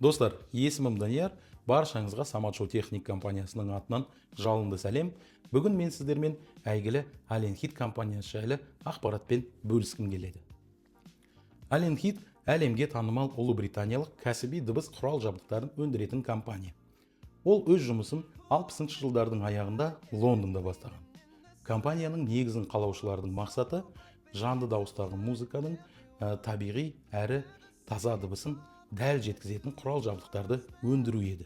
Достар, есімім Данияр, баршаңызға Самат Шоу Техник компаниясының атынан жалынды сәлем. Бүгін мен сіздермен әйгілі Аленхит компаниясы жайлы ақпаратпен бөліскім келеді. Аленхит әлемге танымал Ұлыбританиялық кәсіби дыбыс құрал жабдықтарын өндіретін компания. Ол өз жұмысын 60-шы жылдардың аяғында Лондонда бастаған. Компанияның негізін қалаушылардың мақсаты жанды дауыстағы музыканың табиғи әрі таза дыбысын дәл жеткізетін құрал жабдықтарды өндіру еді.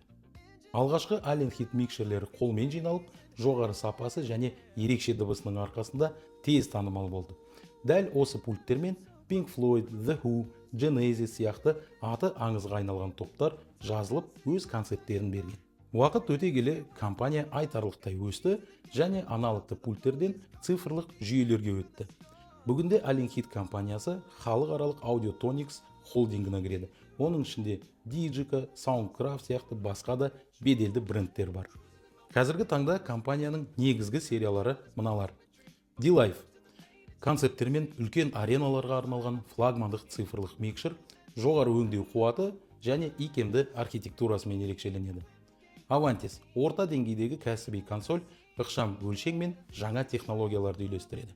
Алғашқы Аленхит микшерлері қолмен жиналып, жоғары сапасы және ерекше дыбысының арқасында тез танымал болды. Дәл осы пульттермен Pink Floyd, The Who, Genesis сияқты аты аңызға айналған топтар жазылып, өз концерттерін берген. Уақыт өте келе компания айтарлықтай өсті және аналогты пульттерден цифрлық жүйелерге өтті. Бүгінде Аленхит компаниясы халықаралық Audiotonix холдингіне кіреді. Оның ішінде Digica, Soundcraft сияқты басқа да беделді брендтер бар. Қазіргі таңда компанияның негізгі сериялары мыналар. D-Live концерттермен үлкен ареналарға арналған флагмандық цифрлық микшер, жоғары өңдеу қуаты және икемді архитектурасымен ерекшеленеді. Avantis орта деңгейдегі кәсіби консоль, ықшам өлшең мен жаңа технологияларды үйлестіреді.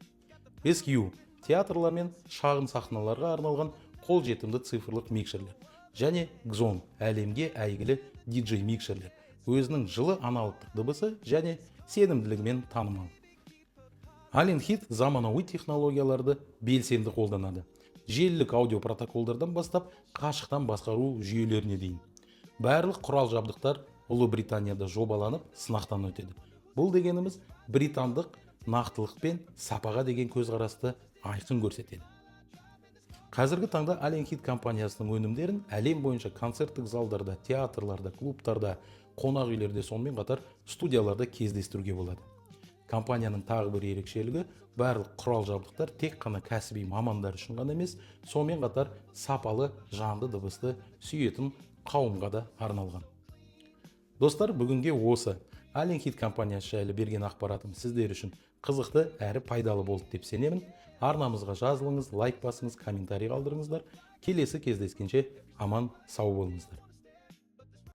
SQ театрлар мен шағын сахналарға арналған қолжетімді цифрлық микшерлер және Xon әлемге әйгілі DJ микшерлер, өзінің жылы аналогтық дыбысы және сенімділігімен танымал. Аленхит заманауи технологияларды белсенді қолданады. Желілік аудио протоколдардан бастап қашықтан басқару жүйелеріне дейін. Барлық құрал жабдықтар Ұлыбританияда жобаланып, сынақтан өтеді. Бұл дегеніміз британдық нақтылық пен сапаға деген көзқарасты айқын көрсетеді. Қазіргі таңда Аленхит компаниясының өнімдерін әлем бойынша концерттік залдарда, театрларда, клубтарда, қонақ үйлерде, сонымен қатар студияларда кездестіруге болады. Компанияның тағы бір ерекшелігі, барлық құрал жабдықтар тек қана кәсіби мамандар үшін ғана емес, сонымен қатар сапалы, жанды дыбысты сүйетін қауымға да арналған. Достар, бүгінге осы. Аленхит компаниясы жайлы берген ақпаратым сіздер үшін қызықты әрі пайдалы болды деп сенемін. Арнамызға жазылыңыз, лайк басыңыз, комментарий қалдырыңыздар. Келесі кездескенше аман сау болыңыздар.